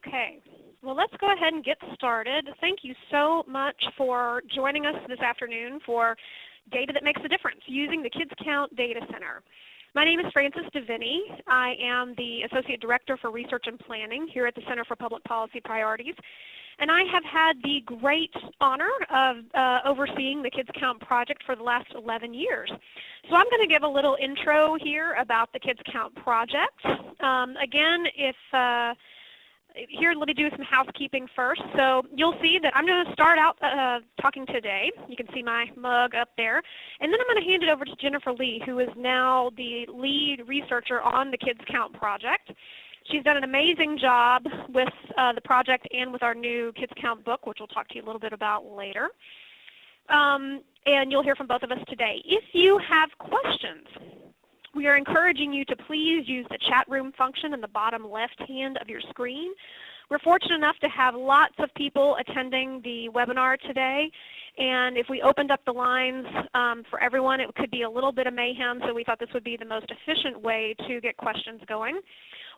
Okay, well, let's go ahead and get started. Thank you so much for joining us this afternoon for Data That Makes a Difference using the Kids Count Data Center. My name is Frances DeVinny. I am the Associate Director for Research and Planning here at the Center for Public Policy Priorities. And I have had the great honor of overseeing the Kids Count project for the last 11 years. So I'm going to give a little intro here about the Kids Count project. Again, here, let me do some housekeeping first. So you'll see that I'm going to start out talking today. You can see my mug up there. And then I'm going to hand it over to Jennifer Lee, who is now the lead researcher on the Kids Count project. She's done an amazing job with the project and with our new Kids Count book, which we'll talk to you a little bit about later. And you'll hear from both of us today. If you have questions, we are encouraging you to please use the chat room function in the bottom left hand of your screen. We're fortunate enough to have lots of people attending the webinar today, and if we opened up the lines for everyone, it could be a little bit of mayhem, so we thought this would be the most efficient way to get questions going.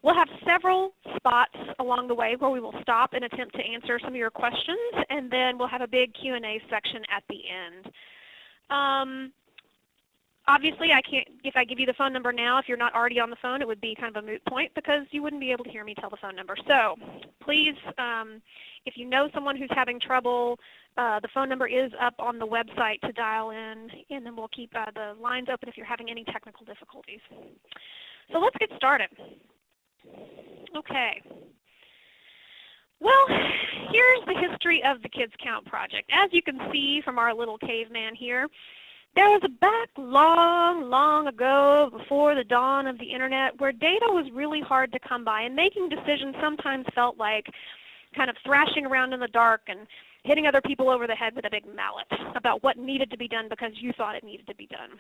We'll have several spots along the way where we will stop and attempt to answer some of your questions, and then we'll have a big Q&A section at the end. Obviously, if I give you the phone number now, if you're not already on the phone, it would be kind of a moot point because you wouldn't be able to hear me tell the phone number. So please, if you know someone who's having trouble, the phone number is up on the website to dial in, and then we'll keep the lines open if you're having any technical difficulties. So let's get started. Okay. Well, here's the history of the Kids Count project. As you can see from our little caveman here, there was a back long ago before the dawn of the internet where data was really hard to come by, and making decisions sometimes felt like kind of thrashing around in the dark and hitting other people over the head with a big mallet about what needed to be done because you thought it needed to be done.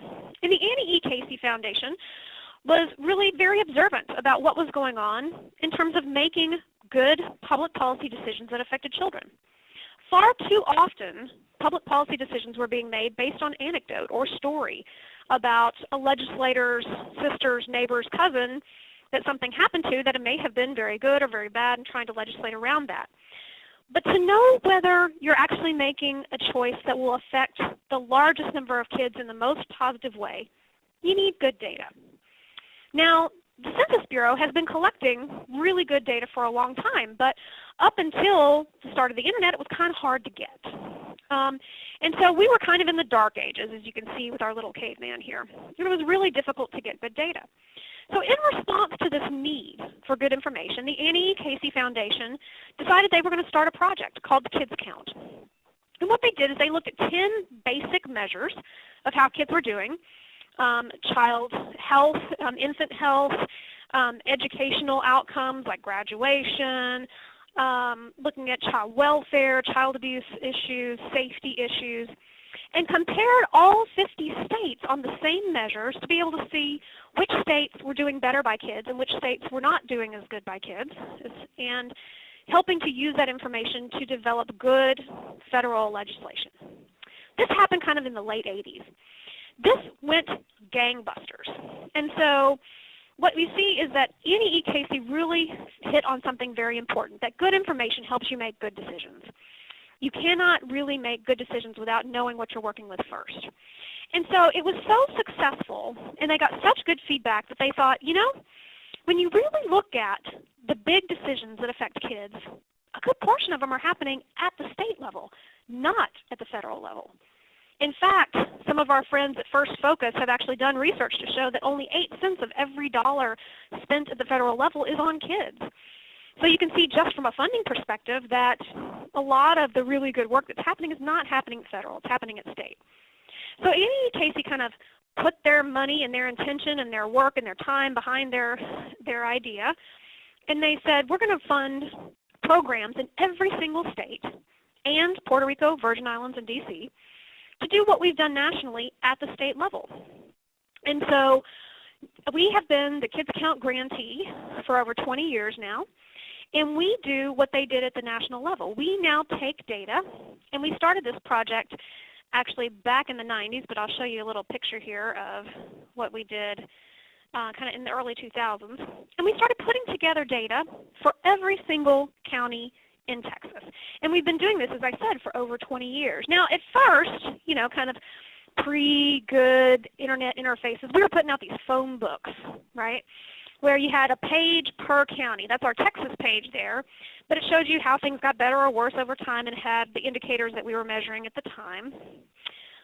And the Annie E. Casey Foundation was really very observant about what was going on in terms of making good public policy decisions that affected children. Far too often, public policy decisions were being made based on anecdote or story about a legislator's sister's neighbor's cousin that something happened to that it may have been very good or very bad, and trying to legislate around that. But to know whether you're actually making a choice that will affect the largest number of kids in the most positive way, you need good data. Now, the Census Bureau has been collecting really good data for a long time, but up until the start of the internet, it was kind of hard to get. And so we were kind of in the dark ages, as you can see with our little caveman here. It was really difficult to get good data. So in response to this need for good information, the Annie E. Casey Foundation decided they were going to start a project called the Kids Count. And what they did is they looked at 10 basic measures of how kids were doing: child health, infant health, educational outcomes like graduation, looking at child welfare, child abuse issues, safety issues, and compared all 50 states on the same measures to be able to see which states were doing better by kids and which states were not doing as good by kids, and helping to use that information to develop good federal legislation. This happened kind of in the late 80s. This went gangbusters. And so what we see is that Annie E. Casey really hit on something very important, that good information helps you make good decisions. You cannot really make good decisions without knowing what you're working with first. And so it was so successful, and they got such good feedback that they thought, you know, when you really look at the big decisions that affect kids, a good portion of them are happening at the state level, not at the federal level. In fact, some of our friends at First Focus have actually done research to show that only 8 cents of every dollar spent at the federal level is on kids. So you can see just from a funding perspective that a lot of the really good work that's happening is not happening federal, it's happening at state. So Annie E. Casey kind of put their money and their intention and their work and their time behind their idea, and they said, we're going to fund programs in every single state and Puerto Rico, Virgin Islands, and D.C. to do what we've done nationally at the state level. And so we have been the Kids Count grantee for over 20 years now, and we do what they did at the national level. We now take data, and we started this project actually back in the 90s, but I'll show you a little picture here of what we did kind of in the early 2000s. And we started putting together data for every single county in Texas. And we've been doing this, as I said, for over 20 years. Now, at first, kind of pre-good internet interfaces, we were putting out these phone books, right, where you had a page per county. That's our Texas page there. But it showed you how things got better or worse over time and had the indicators that we were measuring at the time.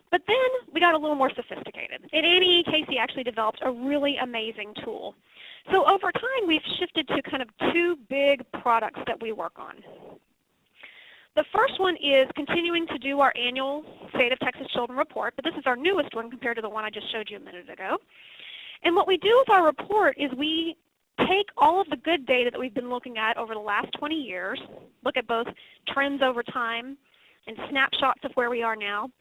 But then we got a little more sophisticated. And Annie Casey actually developed a really amazing tool. So over time, we've shifted to kind of two big products that we work on. The first one is continuing to do our annual State of Texas Children Report, but this is our newest one compared to the one I just showed you a minute ago. And what we do with our report is we take all of the good data that we've been looking at over the last 20 years, look at both trends over time and snapshots of where we are now,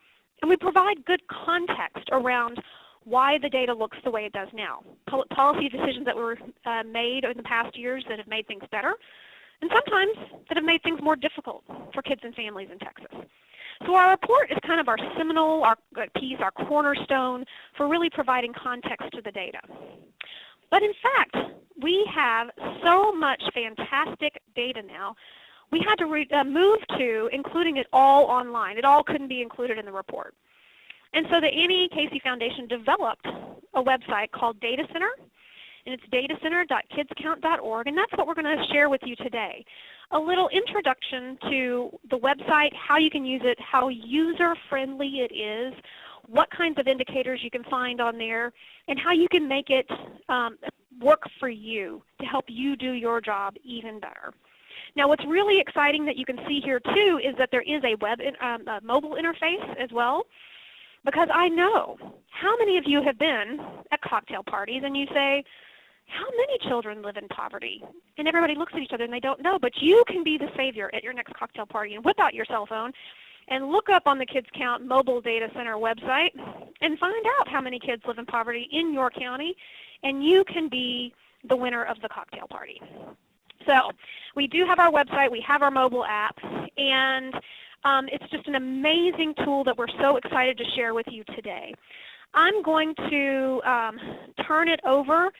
and we provide good context around why the data looks the way it does now. Policy decisions that were made in the past years that have made things better, and sometimes that have made things more difficult for kids and families in Texas. So our report is kind of our seminal piece, our cornerstone for really providing context to the data. But in fact, we have so much fantastic data now, we had to move to including it all online. It all couldn't be included in the report. And so the Annie Casey Foundation developed a website called Data Center, and it's datacenter.kidscount.org, and that's what we're going to share with you today. A little introduction to the website, how you can use it, how user-friendly it is, what kinds of indicators you can find on there, and how you can make it work for you to help you do your job even better. Now what's really exciting that you can see here too is that there is a mobile interface as well, because I know how many of you have been at cocktail parties and you say, how many children live in poverty? And everybody looks at each other and they don't know, but you can be the savior at your next cocktail party and whip out your cell phone and look up on the Kids Count Mobile Data Center website and find out how many kids live in poverty in your county, and you can be the winner of the cocktail party. So we do have our website, we have our mobile app, and it's just an amazing tool that we're so excited to share with you today. I'm going to turn it over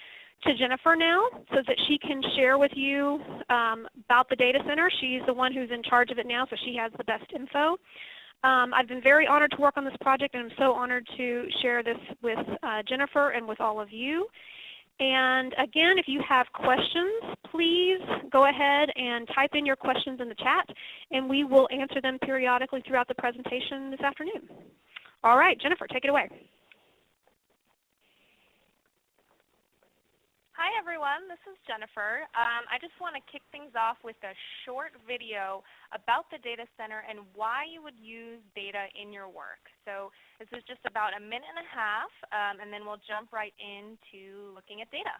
to Jennifer now so that she can share with you about the data center. She's the one who's in charge of it now, so she has the best info. I've been very honored to work on this project, and I'm so honored to share this with Jennifer and with all of you. And again, if you have questions, please go ahead and type in your questions in the chat, and we will answer them periodically throughout the presentation this afternoon. All right, Jennifer, take it away. Hi everyone, this is Jennifer. I just want to kick things off with a short video about the data center and why you would use data in your work. So this is just about a minute and a half, and then we'll jump right into looking at data.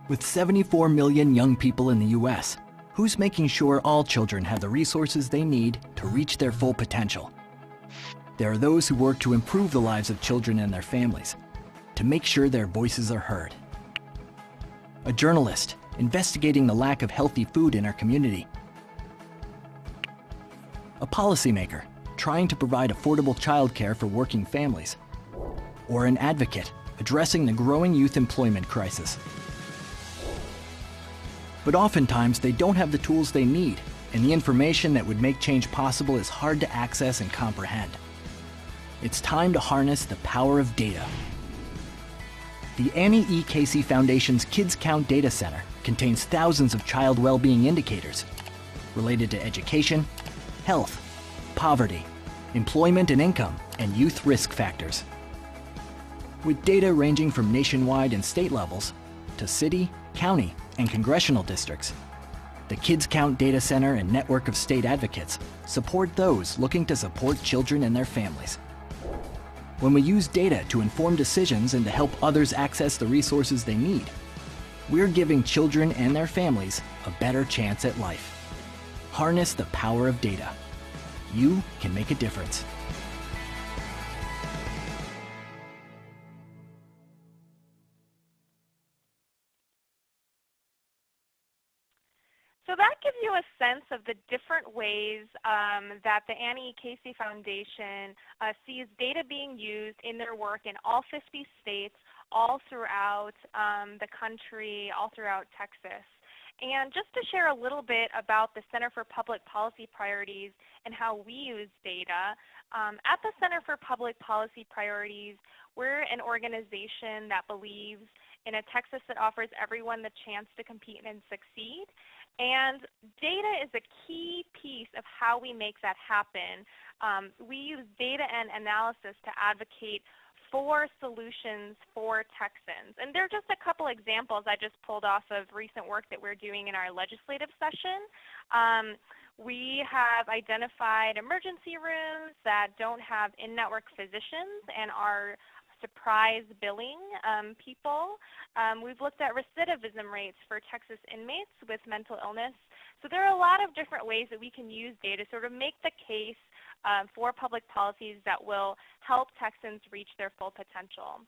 With 74 million young people in the U.S., who's making sure all children have the resources they need to reach their full potential? There are those who work to improve the lives of children and their families, to make sure their voices are heard. A journalist investigating the lack of healthy food in our community. A policymaker trying to provide affordable childcare for working families. Or an advocate addressing the growing youth employment crisis. But oftentimes they don't have the tools they need, and the information that would make change possible is hard to access and comprehend. It's time to harness the power of data. The Annie E. Casey Foundation's Kids Count Data Center contains thousands of child well-being indicators related to education, health, poverty, employment and income, and youth risk factors. With data ranging from nationwide and state levels to city, county, and congressional districts, the Kids Count Data Center and network of state advocates support those looking to support children and their families. When we use data to inform decisions and to help others access the resources they need, We're giving children and their families a better chance at life. Harness the power of data. You can make a difference. So that gives you a sense of the different ways that the Annie E. Casey Foundation sees data being used in their work in all 50 states, all throughout the country, all throughout Texas. And just to share a little bit about the Center for Public Policy Priorities and how we use data, at the Center for Public Policy Priorities, we're an organization that believes in a Texas that offers everyone the chance to compete and succeed. And data is a key piece of how we make that happen. We use data and analysis to advocate for solutions for Texans. And there are just a couple examples I just pulled off of recent work that we're doing in our legislative session. We have identified emergency rooms that don't have in-network physicians and are surprise billing people. We've looked at recidivism rates for Texas inmates with mental illness. So there are a lot of different ways that we can use data to sort of make the case for public policies that will help Texans reach their full potential.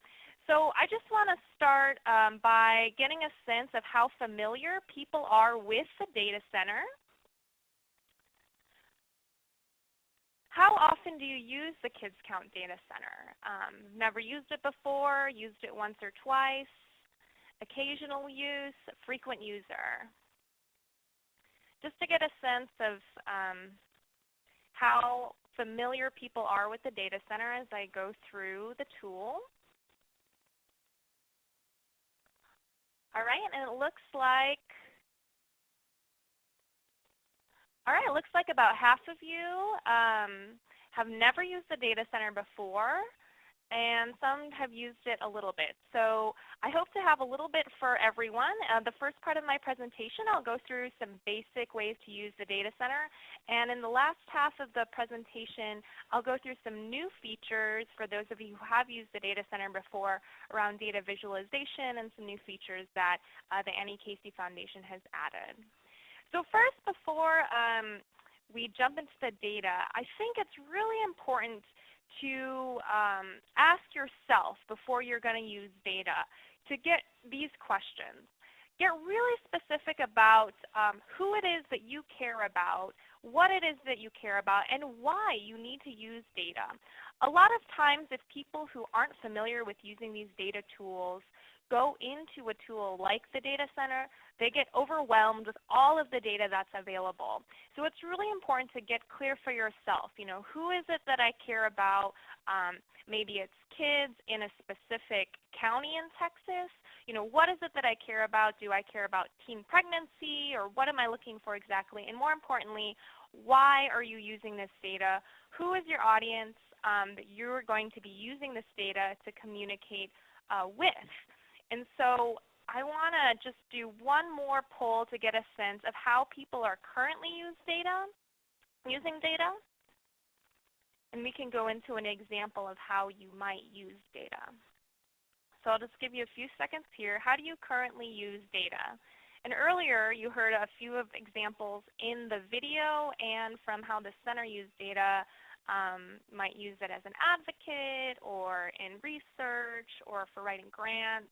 So I just want to start by getting a sense of how familiar people are with the data center. How often do you use the Kids Count Data Center? Never used it before, used it once or twice, occasional use, frequent user. Just to get a sense of how familiar people are with the data center as I go through the tool. All right, and it looks like about half of you have never used the data center before, and some have used it a little bit. So I hope to have a little bit for everyone. The first part of my presentation, I'll go through some basic ways to use the data center. And in the last half of the presentation, I'll go through some new features for those of you who have used the data center before around data visualization and some new features that the Annie Casey Foundation has added. So first, before we jump into the data, I think it's really important to ask yourself before you're going to use data to get these questions. Get really specific about who it is that you care about, what it is that you care about, and why you need to use data. A lot of times, if people who aren't familiar with using these data tools go into a tool like the data center, they get overwhelmed with all of the data that's available. So it's really important to get clear for yourself. You know, who is it that I care about? Maybe it's kids in a specific county in Texas. You know, what is it that I care about? Do I care about teen pregnancy, or what am I looking for exactly? And more importantly, why are you using this data? Who is your audience that you're going to be using this data to communicate with? And so I want to just do one more poll to get a sense of how people are currently using data. And we can go into an example of how you might use data. So I'll just give you a few seconds here. How do you currently use data? And earlier you heard a few of examples in the video and from how the center used data. Might use it as an advocate or in research or for writing grants.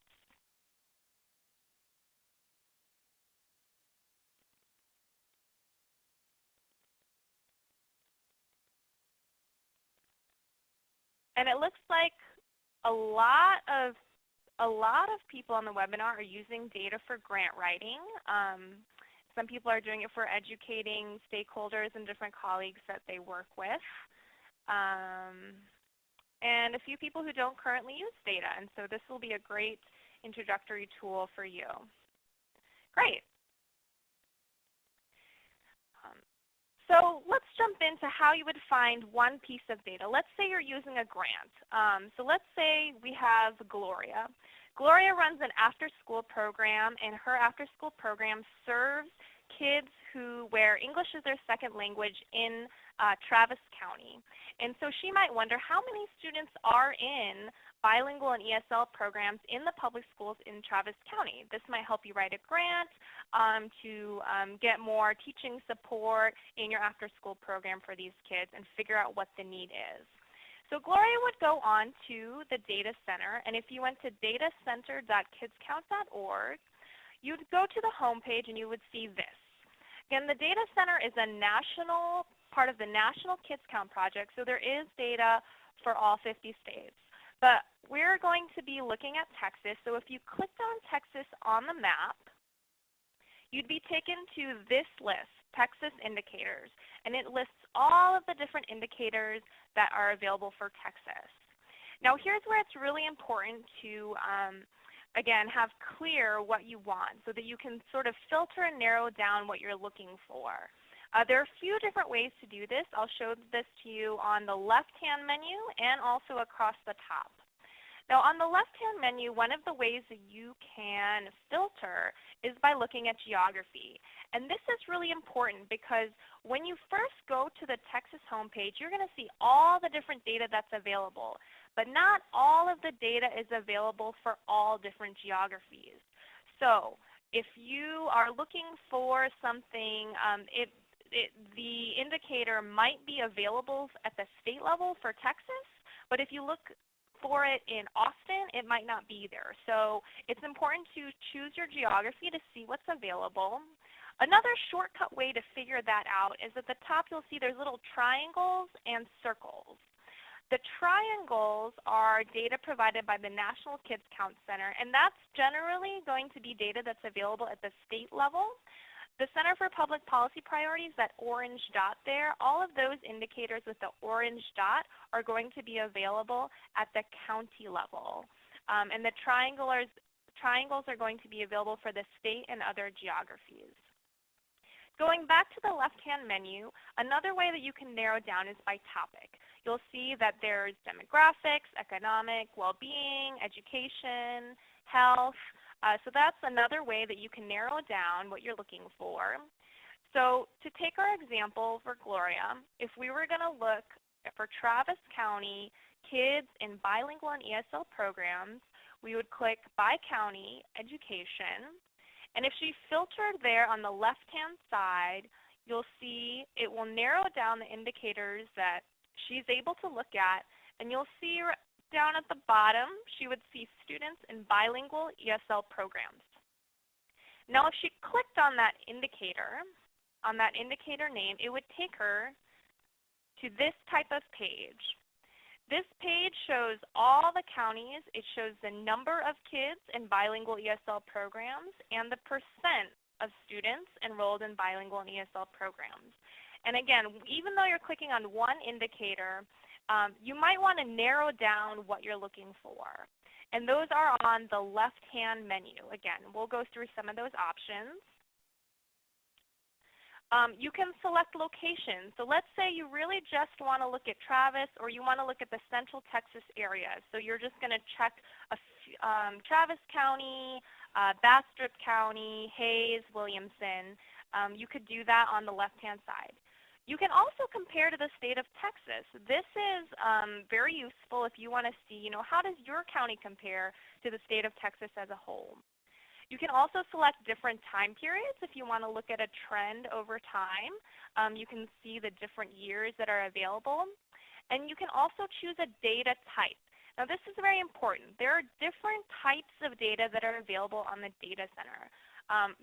And it looks like a lot of people on the webinar are using data for grant writing. Some people are doing it for educating stakeholders and different colleagues that they work with. And a few people who don't currently use data. And so this will be a great introductory tool for you. Great. So let's jump into how you would find one piece of data. Let's say you're using a grant. So let's say we have Gloria. Gloria runs an after-school program, and her after-school program serves kids where English is their second language in Travis County. And so she might wonder how many students are in bilingual and ESL programs in the public schools in Travis County. This might help you write a grant to get more teaching support in your after-school program for these kids and figure out what the need is. So Gloria would go on to the data center, and if you went to datacenter.kidscount.org, you'd go to the home page and you would see this. Again, the data center is a national part of the National Kids Count Project, so there is data for all 50 states. But we're going to be looking at Texas, so if you clicked on Texas on the map, you'd be taken to this list, Texas indicators, and it lists all of the different indicators that are available for Texas. Now here's where it's really important to again, have clear what you want so that you can sort of filter and narrow down what you're looking for. There are a few different ways to do this. I'll show this to you on the left-hand menu and also across the top. Now on the left-hand menu, one of the ways that you can filter is by looking at geography. And this is really important because when you first go to the Texas homepage, you're going to see all the different data that's available. But not all of the data is available for all different geographies. So if you are looking for something, the indicator might be available at the state level for Texas, but if you look for it in Austin, it might not be there. So it's important to choose your geography to see what's available. Another shortcut way to figure that out is at the top you'll see there's little triangles and circles. The triangles are data provided by the National Kids Count Center, and that's generally going to be data that's available at the state level. The Center for Public Policy Priorities, that orange dot there, all of those indicators with the orange dot are going to be available at the county level. And the triangles are going to be available for the state and other geographies. Going back to the left-hand menu, another way that you can narrow down is by topic. You'll see that there's demographics, economic, well-being, education, health. So that's another way that you can narrow down what you're looking for. So to take our example for Gloria, if we were going to look for Travis County kids in bilingual and ESL programs, we would click by county education. And if she filtered there on the left-hand side, you'll see it will narrow down the indicators that she's able to look at, and you'll see down at the bottom, she would see students in bilingual ESL programs. Now if she clicked on that indicator name, it would take her to this type of page. This page shows all the counties. It shows the number of kids in bilingual ESL programs and the percent of students enrolled in bilingual and ESL programs. And again, even though you're clicking on one indicator, you might want to narrow down what you're looking for. And those are on the left-hand menu. Again, we'll go through some of those options. You can select locations. So let's say you really just want to look at Travis, or you want to look at the Central Texas area. So you're just going to check Travis County, Bastrop County, Hays, Williamson. You could do that on the left-hand side. You can also compare to the state of Texas. This is very useful if you want to see, how does your county compare to the state of Texas as a whole. You can also select different time periods if you want to look at a trend over time. You can see the different years that are available. And you can also choose a data type. Now this is very important. There are different types of data that are available on the data center.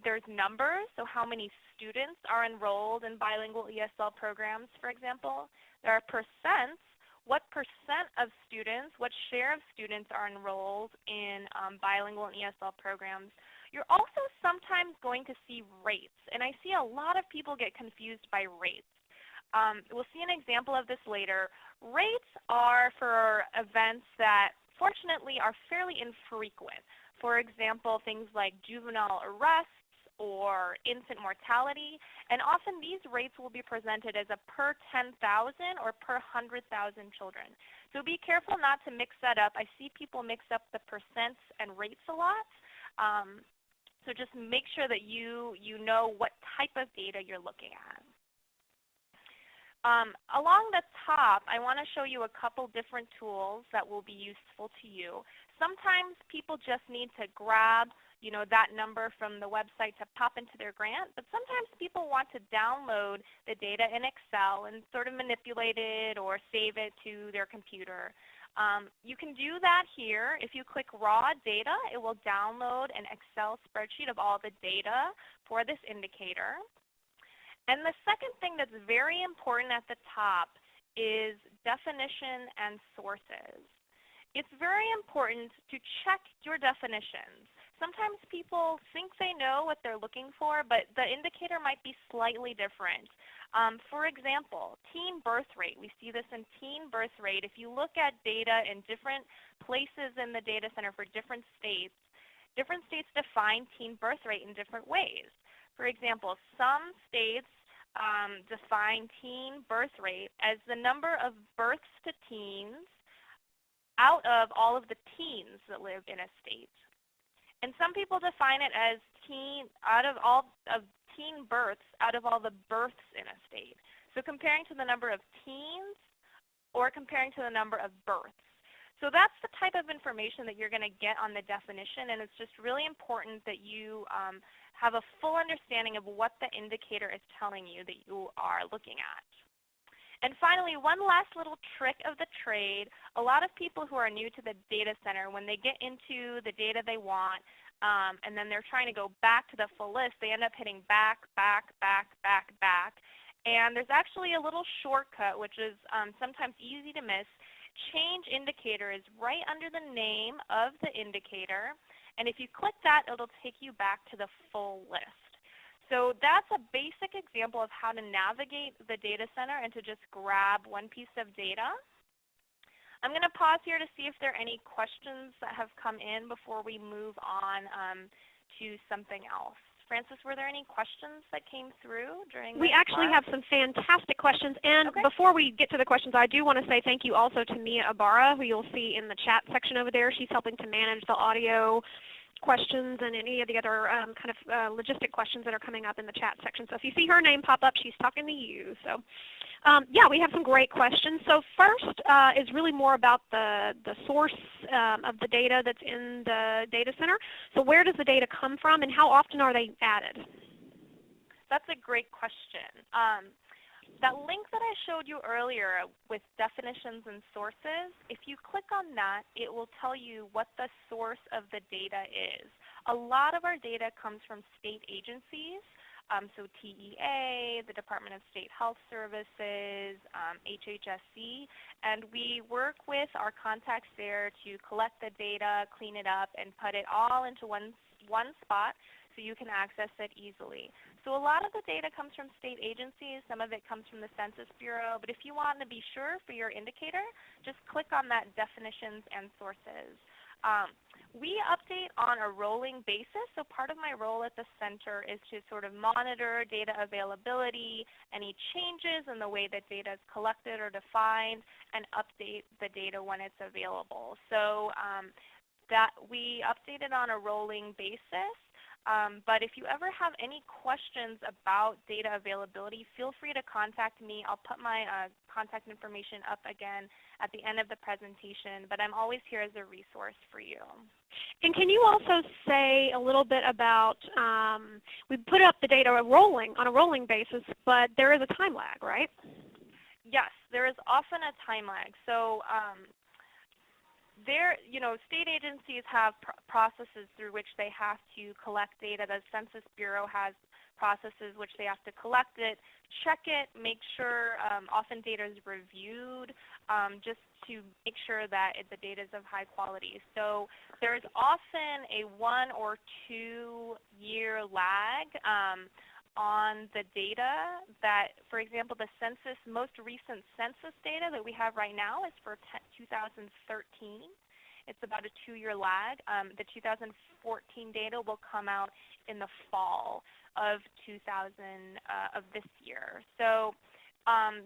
There's numbers, so how many students are enrolled in bilingual ESL programs, for example. There are percents. What percent of students, what share of students are enrolled in bilingual and ESL programs. You're also sometimes going to see rates, and I see a lot of people get confused by rates. We'll see an example of this later. Rates are for events that fortunately are fairly infrequent. For example, things like juvenile arrests or infant mortality, and often these rates will be presented as a per 10,000 or per 100,000 children. So be careful not to mix that up. I see people mix up the percents and rates a lot. So just make sure that you know what type of data you're looking at. Along the top, I want to show you a couple different tools that will be useful to you. Sometimes people just need to grab that number from the website to pop into their grant, but sometimes people want to download the data in Excel and sort of manipulate it or save it to their computer. You can do that here. If you click Raw Data, it will download an Excel spreadsheet of all the data for this indicator. And the second thing that's very important at the top is definition and sources. It's very important to check your definitions. Sometimes people think they know what they're looking for, but the indicator might be slightly different. For example, teen birth rate. We see this in teen birth rate. If you look at data in different places in the data center for different states define teen birth rate in different ways. For example, some states define teen birth rate as the number of births to teens out of all of the teens that live in a state. And some people define it as teen births out of all the births in a state. So comparing to the number of teens or comparing to the number of births. So that's the type of information that you're going to get on the definition, and it's just really important that you have a full understanding of what the indicator is telling you that you are looking at. And finally, one last little trick of the trade. A lot of people who are new to the data center, when they get into the data they want, and then they're trying to go back to the full list, they end up hitting back, back, back, back, back. And there's actually a little shortcut, which is sometimes easy to miss. Change indicator is right under the name of the indicator, and if you click that, it'll take you back to the full list. So that's a basic example of how to navigate the data center and to just grab one piece of data. I'm going to pause here to see if there are any questions that have come in before we move on to something else. Frances, were there any questions that came through during this We actually class? have some fantastic questions. And Okay. before we get to the questions, I do want to say thank you also to Mia Ibarra, who you'll see in the chat section over there. She's helping to manage the audio questions and any of the other logistic questions that are coming up in the chat section. So if you see her name pop up, she's talking to you. So yeah, we have some great questions. So first is really more about the source of the data that's in the data center. So where does the data come from and how often are they added? That's a great question. That link that I showed you earlier with definitions and sources, if you click on that, it will tell you what the source of the data is. A lot of our data comes from state agencies, so TEA, the Department of State Health Services, HHSC, and we work with our contacts there to collect the data, clean it up, and put it all into one spot so you can access it easily. So a lot of the data comes from state agencies. Some of it comes from the Census Bureau. But if you want to be sure for your indicator, just click on that definitions and sources. We update on a rolling basis. So part of my role at the center is to sort of monitor data availability, any changes in the way that data is collected or defined, and update the data when it's available. So that we update it on a rolling basis. But if you ever have any questions about data availability, feel free to contact me. I'll put my contact information up again at the end of the presentation, but I'm always here as a resource for you. And can you also say a little bit about, we put up the data rolling on a rolling basis, but there is a time lag, right? Yes, there is often a time lag. So state agencies have processes through which they have to collect data. The Census Bureau has processes which they have to collect it, check it, make sure often data is reviewed just to make sure that the data is of high quality. So there's often a 1 or 2 year lag on the data that, for example, the census, most recent census data that we have right now is for 2013. It's about a 2-year lag. The 2014 data will come out in the fall of this year. So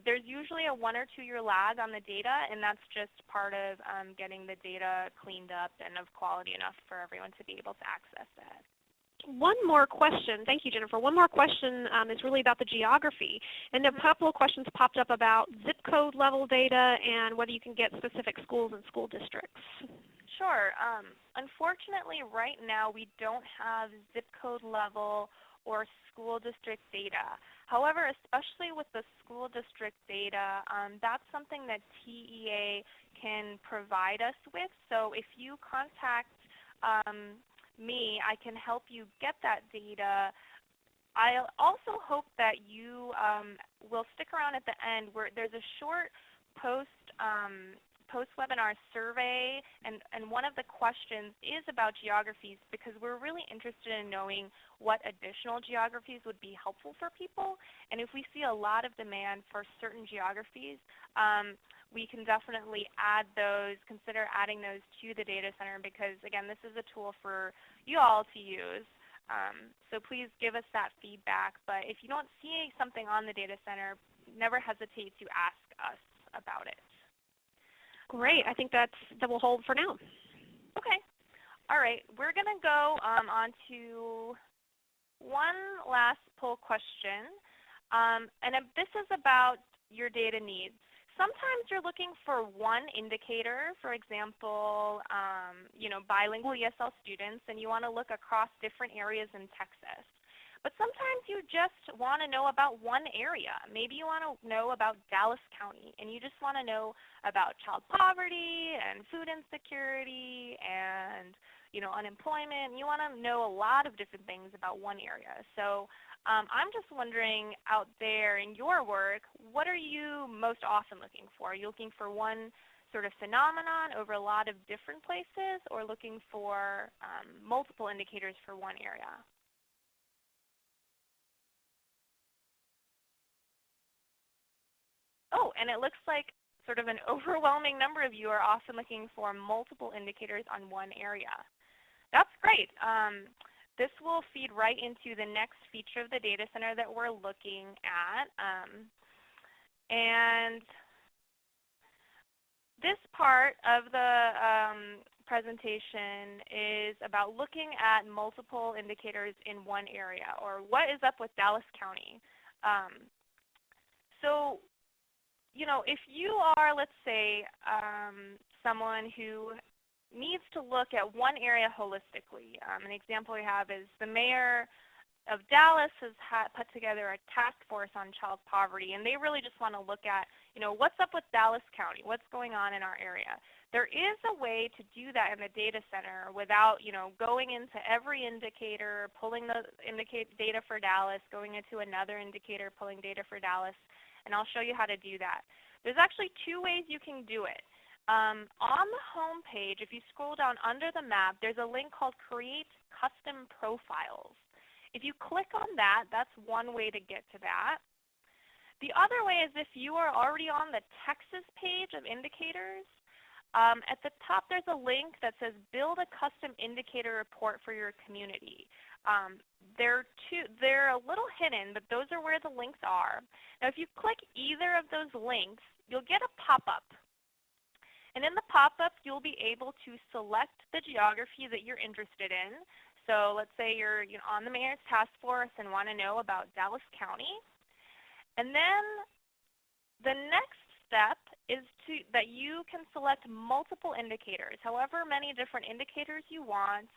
there's usually a 1 or 2 year lag on the data, and that's just part of getting the data cleaned up and of quality enough for everyone to be able to access it. One more question. Thank you, Jennifer. One more question is really about the geography. And a couple of questions popped up about zip code level data and whether you can get specific schools and school districts. Sure. Unfortunately, right now we don't have zip code level or school district data. However, especially with the school district data, that's something that TEA can provide us with. So if you contact me, I can help you get that data. I also hope that you will stick around at the end where there's a short post-webinar survey, and one of the questions is about geographies because we're really interested in knowing what additional geographies would be helpful for people. And if we see a lot of demand for certain geographies, we can definitely add those, consider adding those to the data center because, again, this is a tool for you all to use. So please give us that feedback. But if you don't see something on the data center, never hesitate to ask us about it. Great. I think that will hold for now. Okay. All right. We're going to go on to one last poll question. And this is about your data needs. Sometimes you're looking for one indicator, for example, bilingual ESL students, and you want to look across different areas in Texas. But sometimes you just want to know about one area. Maybe you want to know about Dallas County, and you just want to know about child poverty and food insecurity and unemployment. You want to know a lot of different things about one area. So I'm just wondering out there in your work, what are you most often looking for? Are you looking for one sort of phenomenon over a lot of different places, or looking for multiple indicators for one area? Oh, and it looks like sort of an overwhelming number of you are often looking for multiple indicators on one area. That's great. This will feed right into the next feature of the data center that we're looking at. And this part of the presentation is about looking at multiple indicators in one area, or what is up with Dallas County. So, if you are, let's say, someone who needs to look at one area holistically, an example we have is the mayor of Dallas has put together a task force on child poverty, and they really just want to look at, what's up with Dallas County, what's going on in our area. There is a way to do that in the data center without, going into every indicator, pulling the data for Dallas, going into another indicator, pulling data for Dallas, and I'll show you how to do that. There's actually two ways you can do it. On the home page, if you scroll down under the map, there's a link called Create Custom Profiles. If you click on that, that's one way to get to that. The other way is if you are already on the Texas page of indicators, at the top there's a link that says Build a Custom Indicator Report for your community. They're a little hidden, but those are where the links are. Now if you click either of those links, you'll get a pop-up. And in the pop-up, you'll be able to select the geography that you're interested in. So let's say you're on the mayor's task force and want to know about Dallas County. And then the next step is that you can select multiple indicators, however many different indicators you want,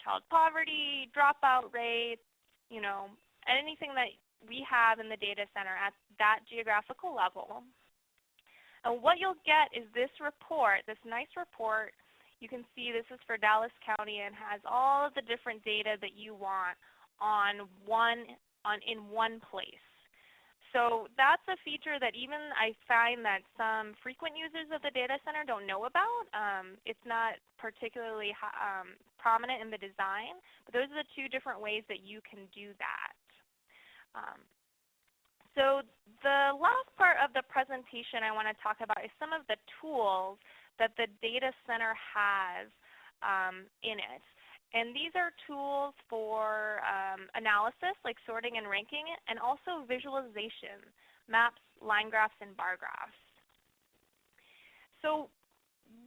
child poverty, dropout rates, anything that we have in the data center at that geographical level. And what you'll get is this report, this nice report. You can see this is for Dallas County and has all of the different data that you want in one place. So that's a feature that even I find that some frequent users of the data center don't know about. It's not particularly prominent in the design, but those are the two different ways that you can do that. So the last part of the presentation I want to talk about is some of the tools that the data center has in it. And these are tools for analysis, like sorting and ranking, and also visualization, maps, line graphs, and bar graphs. So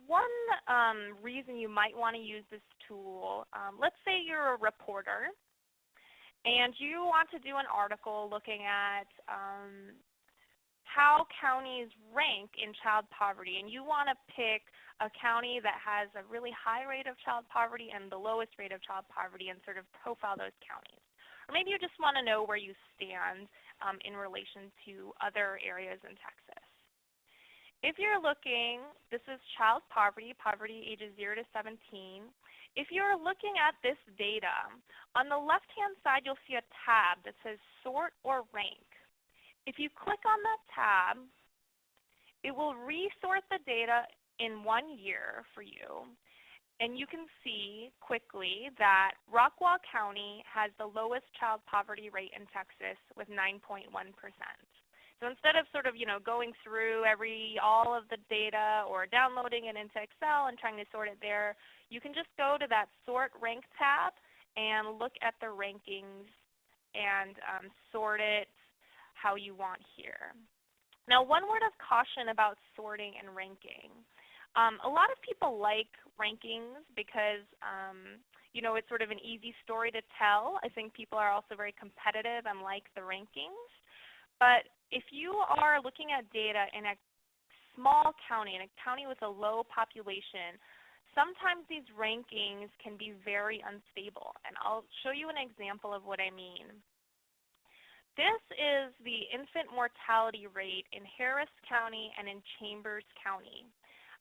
one reason you might want to use this tool, let's say you're a reporter and you want to do an article looking at how counties rank in child poverty, and you want to pick a county that has a really high rate of child poverty and the lowest rate of child poverty and sort of profile those counties. Or maybe you just want to know where you stand in relation to other areas in Texas. If you're looking, this is child poverty, poverty ages 0 to 17. If you're looking at this data, on the left-hand side you'll see a tab that says Sort or Rank. If you click on that tab, it will resort the data in 1 year for you. And you can see quickly that Rockwall County has the lowest child poverty rate in Texas with 9.1%. So instead of sort of going through all of the data or downloading it into Excel and trying to sort it there, you can just go to that Sort Rank tab and look at the rankings and sort it how you want here. Now, one word of caution about sorting and ranking. A lot of people like rankings because it's sort of an easy story to tell. I think people are also very competitive and like the rankings. But if you are looking at data in a small county, in a county with a low population, sometimes these rankings can be very unstable. And I'll show you an example of what I mean. This is the infant mortality rate in Harris County and in Chambers County.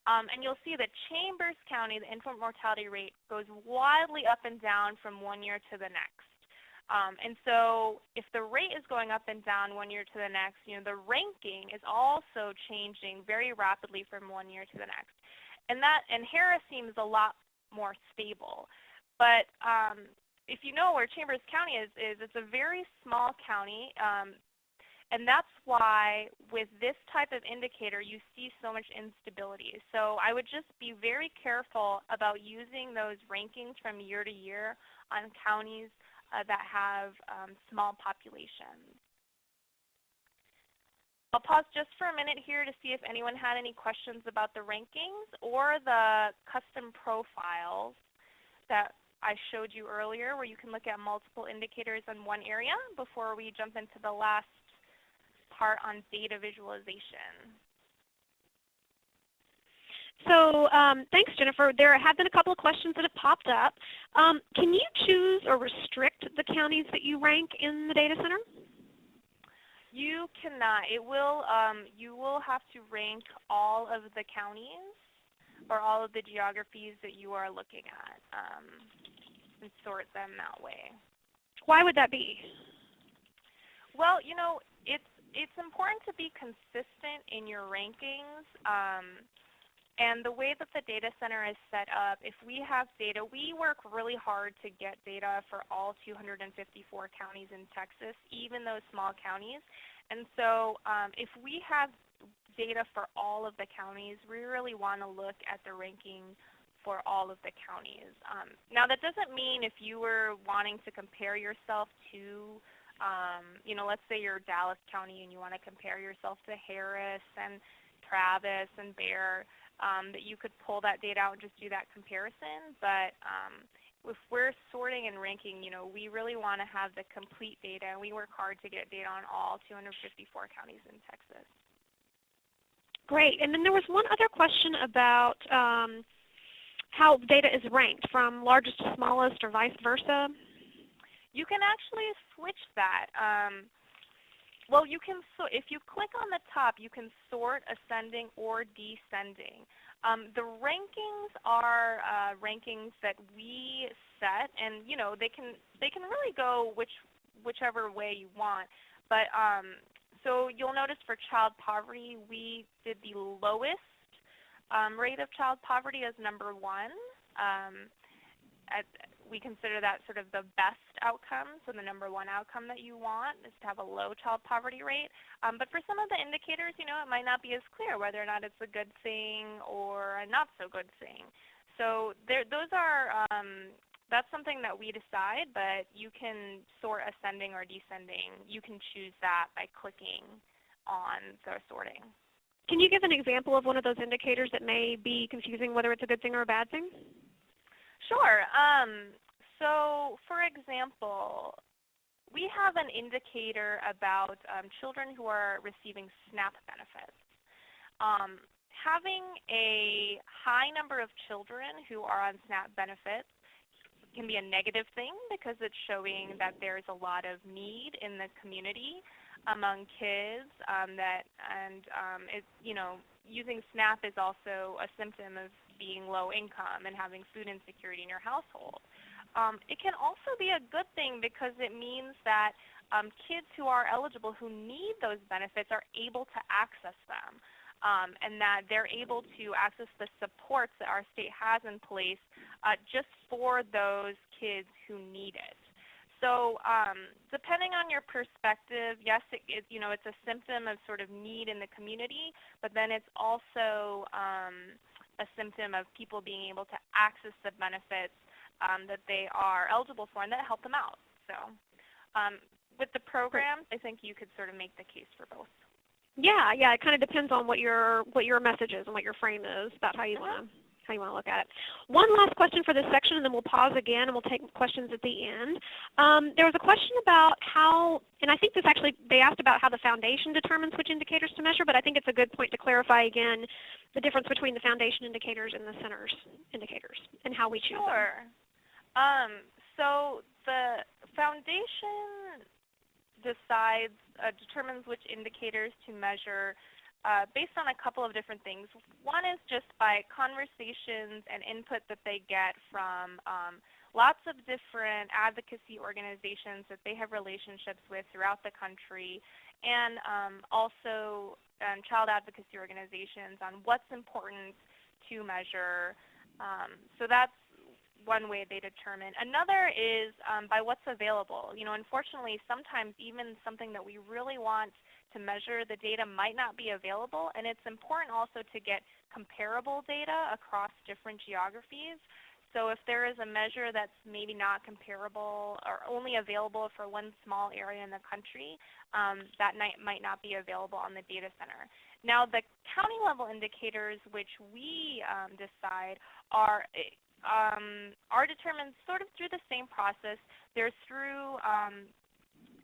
And you'll see that Chambers County, the infant mortality rate goes wildly up and down from 1 year to the next. And so if the rate is going up and down 1 year to the next, the ranking is also changing very rapidly from 1 year to the next. And Harris seems a lot more stable. But if you know where Chambers County is, it's a very small county, and that's why with this type of indicator you see so much instability. So I would just be very careful about using those rankings from year to year on counties that have small populations. I'll pause just for a minute here to see if anyone had any questions about the rankings or the custom profiles that I showed you earlier, where you can look at multiple indicators in one area before we jump into the last part on data visualization. So thanks, Jennifer. There have been a couple of questions that have popped up. Can you choose or restrict the counties that you rank in the data center? You cannot. You will have to rank all of the counties or all of the geographies that you are looking at. And sort them that way. Why would that be? Well, it's important to be consistent in your rankings. And the way that the data center is set up, if we have data, we work really hard to get data for all 254 counties in Texas, even those small counties. And so if we have data for all of the counties, we really want to look at the ranking for all of the counties. Now that doesn't mean if you were wanting to compare yourself to, let's say you're Dallas County and you want to compare yourself to Harris and Travis and Bear, that you could pull that data out and just do that comparison. But if we're sorting and ranking, we really want to have the complete data, and we work hard to get data on all 254 counties in Texas. Great. And then there was one other question about how data is ranked from largest to smallest or vice versa. You can actually switch that. Well, if you click on the top, you can sort ascending or descending. The rankings are rankings that we set, and they can really go whichever way you want. But so you'll notice for child poverty, we did the lowest rate of child poverty as number 1. We consider that sort of the best outcome, so the number 1 outcome that you want is to have a low child poverty rate. But for some of the indicators, it might not be as clear whether or not it's a good thing or a not so good thing. So that's something that we decide, but you can sort ascending or descending. You can choose that by clicking on the sorting. Can you give an example of one of those indicators that may be confusing whether it's a good thing or a bad thing? Sure. So for example, we have an indicator about children who are receiving SNAP benefits. Having a high number of children who are on SNAP benefits can be a negative thing because it's showing that there's a lot of need in the community among kids, using SNAP is also a symptom of being low income and having food insecurity in your household. It can also be a good thing because it means that kids who are eligible, who need those benefits, are able to access them, and that they're able to access the supports that our state has in place just for those kids who need it. So depending on your perspective, yes, it's a symptom of sort of need in the community, but then it's also a symptom of people being able to access the benefits that they are eligible for and that help them out. So with the programs, I think you could sort of make the case for both. Yeah, it kind of depends on what your message is and what your frame is about how you want to look at it. One last question for this section, and then we'll pause again, and we'll take questions at the end. There was a question about how, and I think this actually, they asked about how the foundation determines which indicators to measure, but I think it's a good point to clarify again the difference between the foundation indicators and the center's indicators and how we choose them. Sure. So the foundation determines which indicators to measure based on a couple of different things. One is just by conversations and input that they get from lots of different advocacy organizations that they have relationships with throughout the country, and also child advocacy organizations on what's important to measure. So that's one way they determine. Another is by what's available. Unfortunately, sometimes even something that we really want to measure, the data might not be available, and it's important also to get comparable data across different geographies. So if there is a measure that's maybe not comparable or only available for one small area in the country, that might not be available on the data center. Now, the county level indicators which we decide are determined sort of through the same process. They're through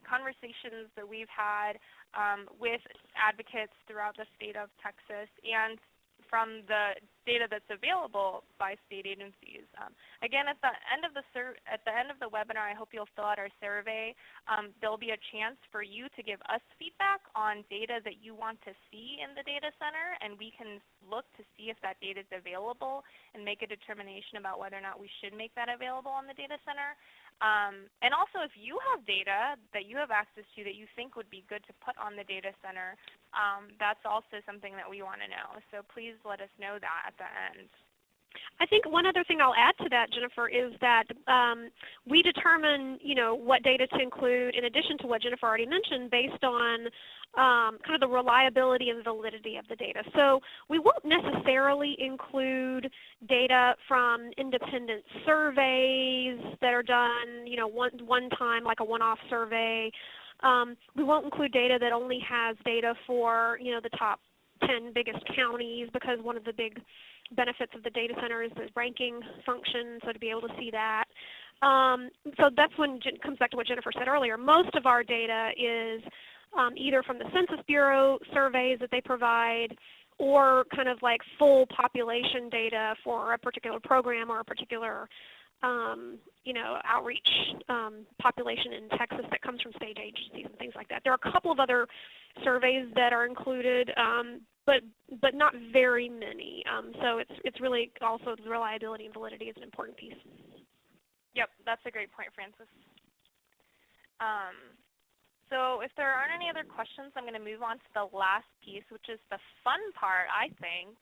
conversations that we've had with advocates throughout the state of Texas and from the data that's available by state agencies. Again, at the end of the webinar, I hope you'll fill out our survey. There'll be a chance for you to give us feedback on data that you want to see in the data center, and we can look to see if that data is available and make a determination about whether or not we should make that available on the data center. And also, if you have data that you have access to that you think would be good to put on the data center, that's also something that we want to know. So please let us know that at the end. I think one other thing I'll add to that, Jennifer, is that we determine, what data to include in addition to what Jennifer already mentioned based on kind of the reliability and validity of the data. So we won't necessarily include data from independent surveys that are done, one time, like a one-off survey. We won't include data that only has data for, the top 10 biggest counties, because one of the big benefits of the data center is the ranking function, so to be able to see that. So that's when it comes back to what Jennifer said earlier. Most of our data is either from the Census Bureau surveys that they provide, or kind of like full population data for a particular program or a particular outreach population in Texas that comes from state agencies and things like that. There are a couple of other surveys that are included, but not very many. So it's really also the reliability and validity is an important piece. Yep, that's a great point, Francis. So if there aren't any other questions, I'm going to move on to the last piece, which is the fun part, I think,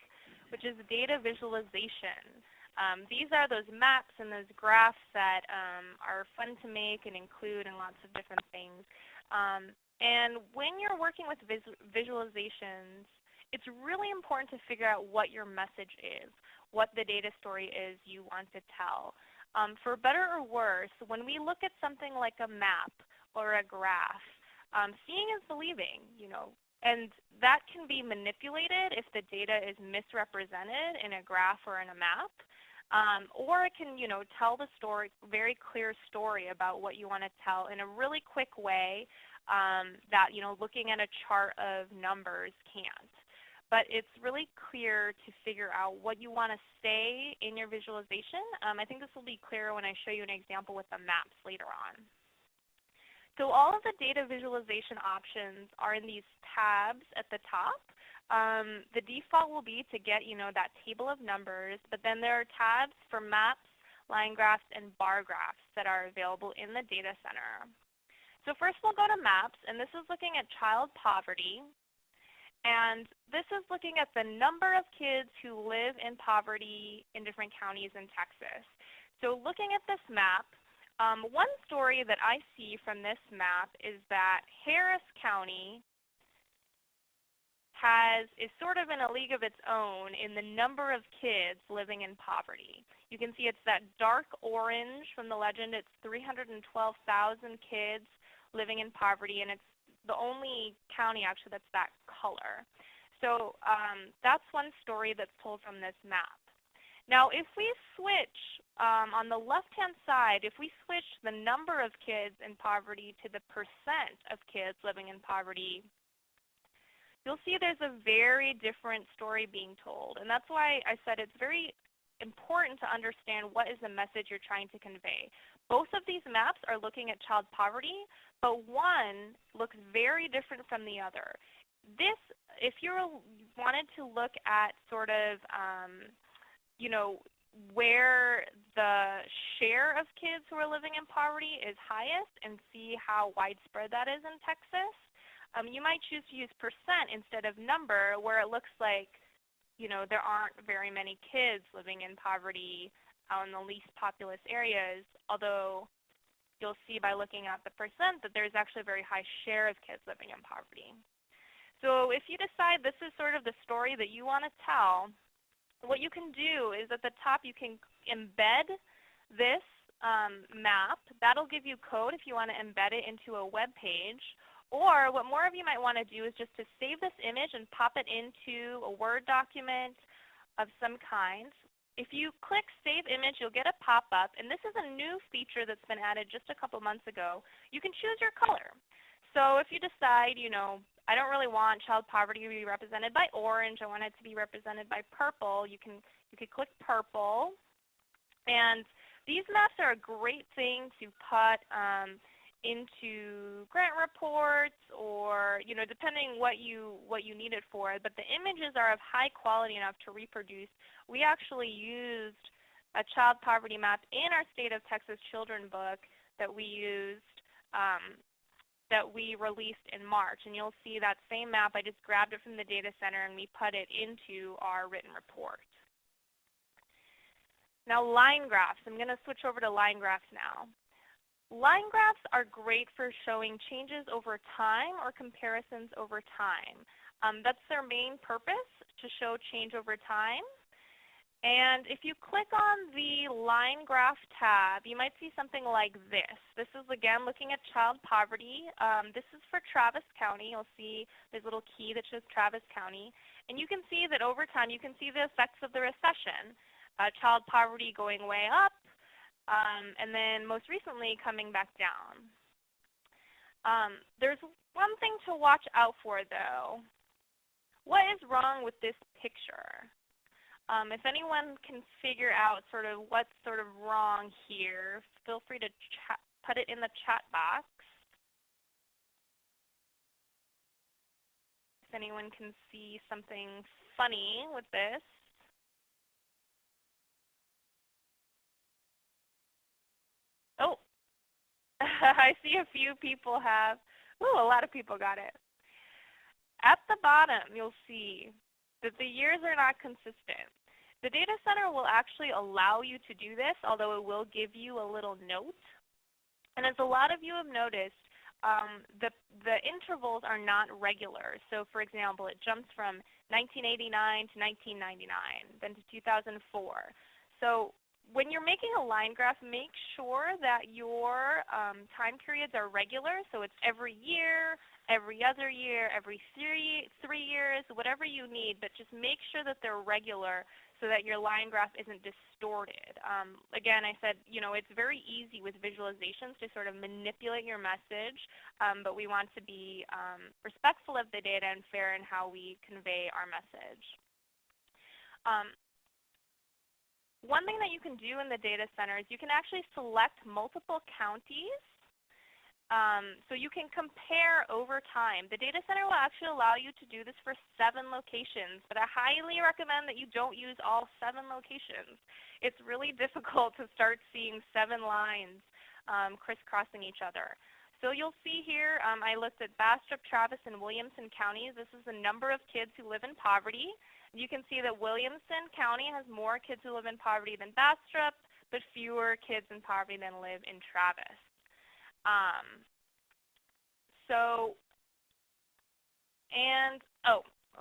which is data visualization. These are those maps and those graphs that are fun to make and include in lots of different things. And when you're working with visualizations, it's really important to figure out what your message is, what the data story is you want to tell. For better or worse, when we look at something like a map or a graph, seeing is believing. And that can be manipulated if the data is misrepresented in a graph or in a map. Or it can, tell the story, very clear story about what you want to tell in a really quick way that, looking at a chart of numbers can't. But it's really clear to figure out what you want to say in your visualization. I think this will be clearer when I show you an example with the maps later on. So all of the data visualization options are in these tabs at the top. The default will be to get that table of numbers, but then there are tabs for maps, line graphs, and bar graphs that are available in the data center. So first we'll go to maps, and this is looking at child poverty. And this is looking at the number of kids who live in poverty in different counties in Texas. So looking at this map, one story that I see from this map is that Harris County is sort of in a league of its own in the number of kids living in poverty. You can see it's that dark orange from the legend. It's 312,000 kids living in poverty, and it's the only county actually that's that color. So that's one story that's pulled from this map. Now if we switch on the left-hand side, if we switch the number of kids in poverty to the percent of kids living in poverty, you'll see there's a very different story being told. And that's why I said it's very important to understand what is the message you're trying to convey. Both of these maps are looking at child poverty, but one looks very different from the other. This, if you wanted to look at sort of, where the share of kids who are living in poverty is highest and see how widespread that is in Texas, you might choose to use percent instead of number, where it looks like, there aren't very many kids living in poverty in the least populous areas, although you'll see by looking at the percent that there's actually a very high share of kids living in poverty. So if you decide this is sort of the story that you want to tell, what you can do is at the top you can embed this map. That'll give you code if you want to embed it into a web page. Or what more of you might want to do is just to save this image and pop it into a Word document of some kind. If you click Save Image, you'll get a pop-up. And this is a new feature that's been added just a couple months ago. You can choose your color. So if you decide, I don't really want child poverty to be represented by orange, I want it to be represented by purple, you could click purple. And these maps are a great thing to put into grant reports, or depending what you need it for. But the images are of high quality enough to reproduce. We actually used a child poverty map in our State of Texas Children book that we used, that we released in March. And you'll see that same map. I just grabbed it from the data center and we put it into our written report. Now line graphs. I'm going to switch over to line graphs now. Line graphs are great for showing changes over time or comparisons over time. That's their main purpose, to show change over time. And if you click on the line graph tab, you might see something like this. This is, again, looking at child poverty. This is for Travis County. You'll see there's a little key that shows Travis County. And you can see that over time, you can see the effects of the recession. Child poverty going way up, and then most recently coming back down. There's one thing to watch out for, though. What is wrong with this picture? If anyone can figure out sort of what's sort of wrong here, feel free to put it in the chat box. If anyone can see something funny with this. Oh, I see a few people have, a lot of people got it. At the bottom, you'll see that the years are not consistent. The data center will actually allow you to do this, although it will give you a little note. And as a lot of you have noticed, the intervals are not regular. So for example, it jumps from 1989 to 1999, then to 2004. So when you're making a line graph, make sure that your time periods are regular. So it's every year, every other year, every 3 years, whatever you need. But just make sure that they're regular so that your line graph isn't distorted. Again, I said, it's very easy with visualizations to sort of manipulate your message, but we want to be respectful of the data and fair in how we convey our message. One thing that you can do in the data center is you can actually select multiple counties. So you can compare over time. The data center will actually allow you to do this for 7 locations, but I highly recommend that you don't use all 7 locations. It's really difficult to start seeing 7 lines crisscrossing each other. So you'll see here, I looked at Bastrop, Travis, and Williamson counties. This is the number of kids who live in poverty. You can see that Williamson County has more kids who live in poverty than Bastrop, but fewer kids in poverty than live in Travis.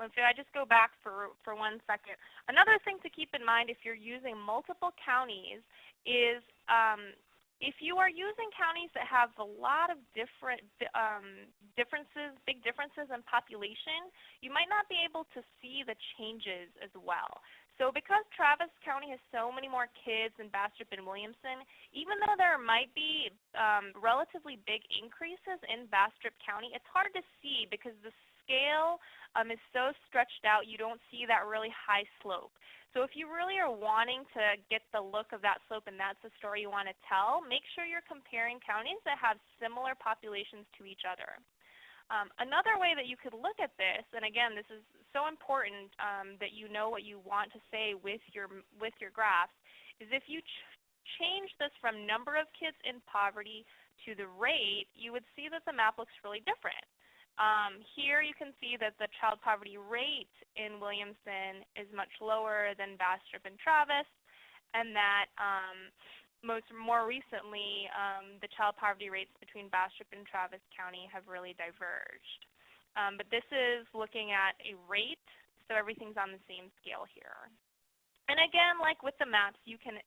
If I just go back for 1 second. Another thing to keep in mind if you're using multiple counties is if you are using counties that have a lot of big differences in population, you might not be able to see the changes as well. So because Travis County has so many more kids than Bastrop and Williamson, even though there might be relatively big increases in Bastrop County, it's hard to see because the scale is so stretched out, you don't see that really high slope. So if you really are wanting to get the look of that slope and that's the story you want to tell, make sure you're comparing counties that have similar populations to each other. Another way that you could look at this, and again, this is so important that you know what you want to say with your graphs, is if you change this from number of kids in poverty to the rate, you would see that the map looks really different. Here you can see that the child poverty rate in Williamson is much lower than Bastrop and Travis, and that more recently, the child poverty rates between Bastrop and Travis County have really diverged. But this is looking at a rate, so everything's on the same scale here. And again, like with the maps, you can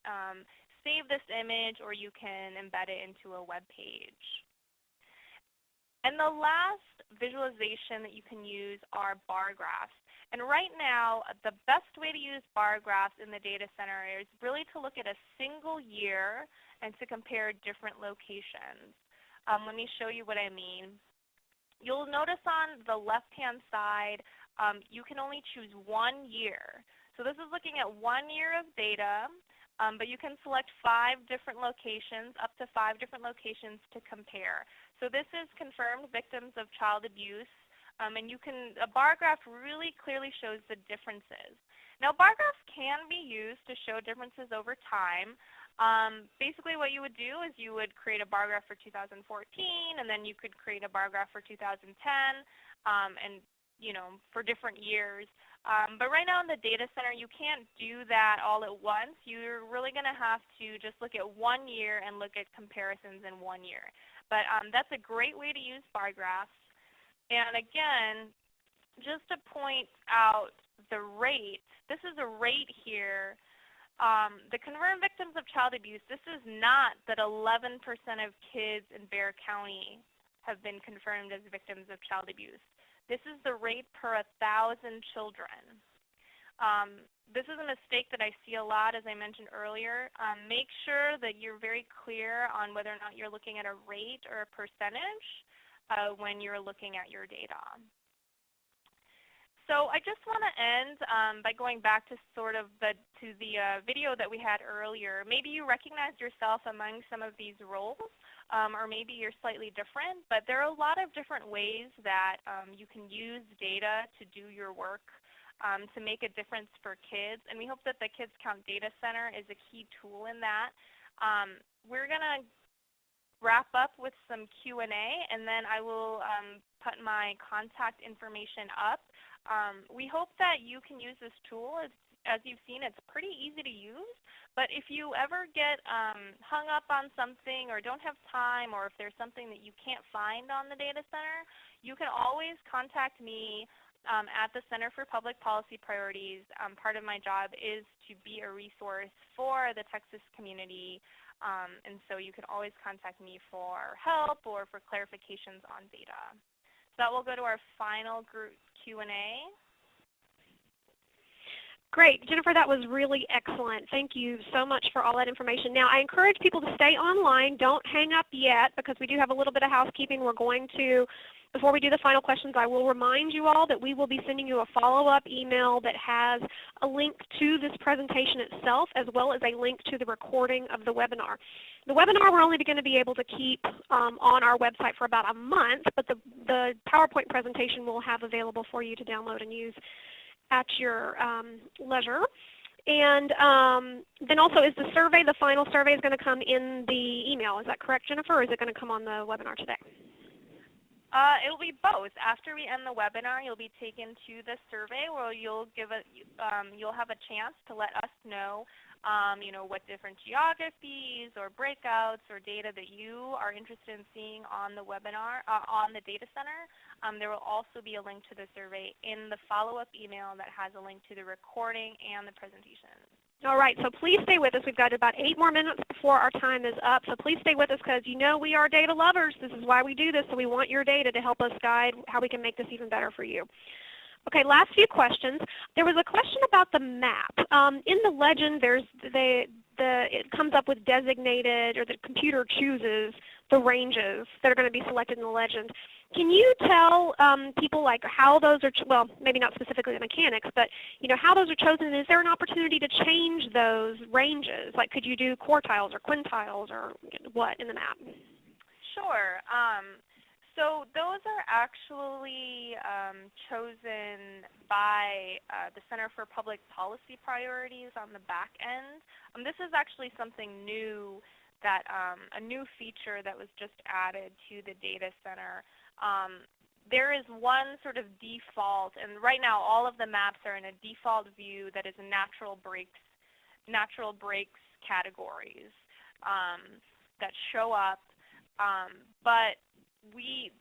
save this image or you can embed it into a web page. And the last visualization that you can use are bar graphs. And right now, the best way to use bar graphs in the data center is really to look at a single year and to compare different locations. Let me show you what I mean. You'll notice on the left-hand side, you can only choose 1 year. So this is looking at 1 year of data, but you can select 5 different locations, up to 5 different locations to compare. So this is confirmed victims of child abuse, and a bar graph really clearly shows the differences. Now bar graphs can be used to show differences over time. Basically what you would do is you would create a bar graph for 2014, and then you could create a bar graph for 2010, and for different years. But right now in the data center, you can't do that all at once. You're really going to have to just look at 1 year and look at comparisons in 1 year. But that's a great way to use bar graphs. And again, just to point out the rate, this is a rate here. The confirmed victims of child abuse, this is not that 11% of kids in Bexar County have been confirmed as victims of child abuse. This is the rate per 1,000 children. This is a mistake that I see a lot, as I mentioned earlier. Make sure that you're very clear on whether or not you're looking at a rate or a percentage when you're looking at your data. So I just want to end by going back to sort of the video that we had earlier. Maybe you recognize yourself among some of these roles, or maybe you're slightly different, but there are a lot of different ways that you can use data to do your work to make a difference for kids. And we hope that the Kids Count Data Center is a key tool in that. We're going to wrap up with some Q&A, and then I will put my contact information up. We hope that you can use this tool. As you've seen, it's pretty easy to use. But if you ever get hung up on something or don't have time, or if there's something that you can't find on the data center, you can always contact me At the Center for Public Policy Priorities, part of my job is to be a resource for the Texas community, and so you can always contact me for help or for clarifications on data. So that will go to our final group Q&A. Great. Jennifer, that was really excellent. Thank you so much for all that information. Now, I encourage people to stay online. Don't hang up yet because we do have a little bit of housekeeping. We're going to, before we do the final questions, I will remind you all that we will be sending you a follow-up email that has a link to this presentation itself as well as a link to the recording of the webinar. The webinar we're only going to be able to keep on our website for about a month, but the PowerPoint presentation we'll have available for you to download and use at your leisure. And then also, is the survey, the final survey is going to come in the email. Is that correct, Jennifer, or is it going to come on the webinar today? It'll be both. After we end the webinar, you'll be taken to the survey where you'll have a chance to let us know what different geographies or breakouts or data that you are interested in seeing on the webinar, on the data center. There will also be a link to the survey in the follow-up email that has a link to the recording and the presentation. All right, so please stay with us. We've got about 8 more minutes before our time is up, so please stay with us because you know we are data lovers. This is why we do this, so we want your data to help us guide how we can make this even better for you. Okay, last few questions. There was a question about the map. In the legend, it comes up with designated, or the computer chooses the ranges that are going to be selected in the legend. Can you tell people like how those are, well, maybe not specifically the mechanics, but how those are chosen? Is there an opportunity to change those ranges? Like, could you do quartiles or quintiles or what in the map? Sure. So those are actually chosen by the Center for Public Policy Priorities on the back end. This is actually something new, that a new feature that was just added to the data center. There is one sort of default, and right now all of the maps are in a default view that is natural breaks categories that show up, but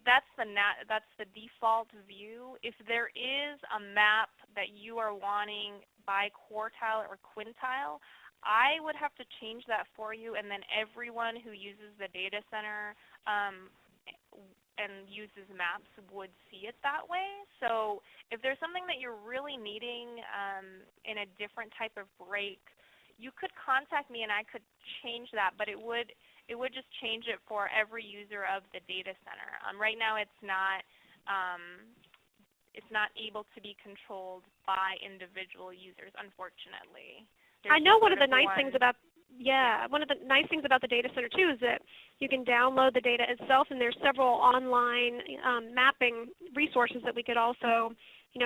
that's the default view. If there is a map that you are wanting by quartile or quintile, I would have to change that for you, and then everyone who uses the data center and uses maps would see it that way. So if there's something that you're really needing in a different type of break, you could contact me and I could change that, but it would just change it for every user of the data center. Right now it's not able to be controlled by individual users, unfortunately. I know one of the nice things about one of the nice things about the data center too is that you can download the data itself, and there's several online mapping resources that we could also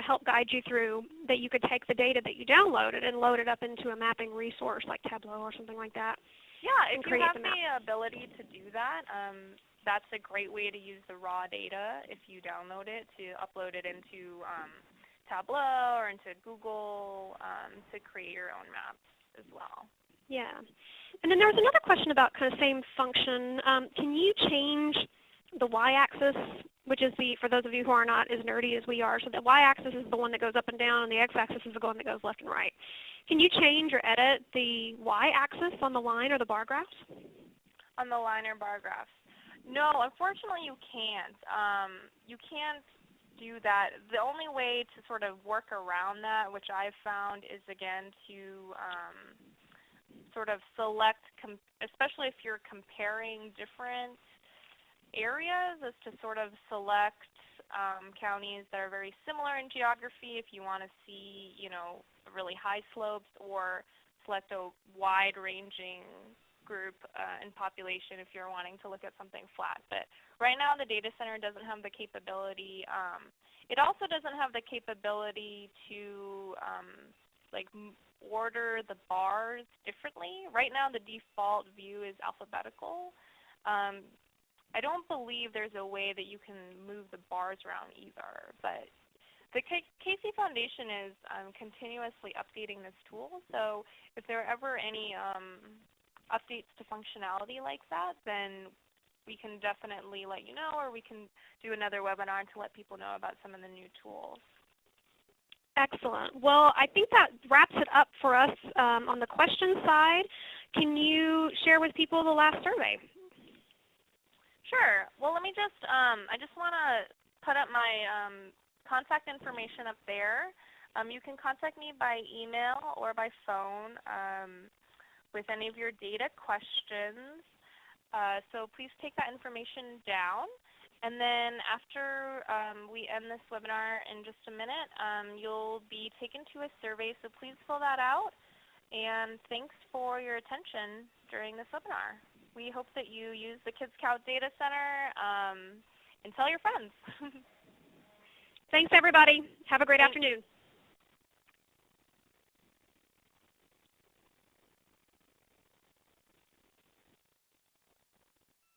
help guide you through, that you could take the data that you downloaded and load it up into a mapping resource like Tableau or something like that. Yeah, if you have the ability to do that, that's a great way to use the raw data if you download it, to upload it into Tableau or into Google to create your own maps as well. Yeah. And then there was another question about kind of same function. Can you change the y-axis, which is for those of you who are not as nerdy as we are, so the y-axis is the one that goes up and down, and the x-axis is the one that goes left and right. Can you change or edit the y-axis on the line or the bar graphs? On the line or bar graphs? No, unfortunately you can't. You can't do that. The only way to sort of work around that, which I've found, is again to sort of select, especially if you're comparing different areas, is to sort of select counties that are very similar in geography if you want to see, really high slopes, or select a wide-ranging group in population if you're wanting to look at something flat. But right now the data center doesn't have the capability. It also doesn't have the capability to order the bars differently. Right now the default view is alphabetical. I don't believe there's a way that you can move the bars around either, but the Casey Foundation is continuously updating this tool, so if there are ever any updates to functionality like that, then we can definitely let you know, or we can do another webinar to let people know about some of the new tools. Excellent. Well, I think that wraps it up for us on the question side. Can you share with people the last survey? Sure. Well, let me just, I just want to put up my contact information up there. You can contact me by email or by phone with any of your data questions. So please take that information down. And then after we end this webinar in just a minute, you'll be taken to a survey, so please fill that out. And thanks for your attention during this webinar. We hope that you use the Kids Scout Data Center and tell your friends. Thanks, everybody. Have a great afternoon.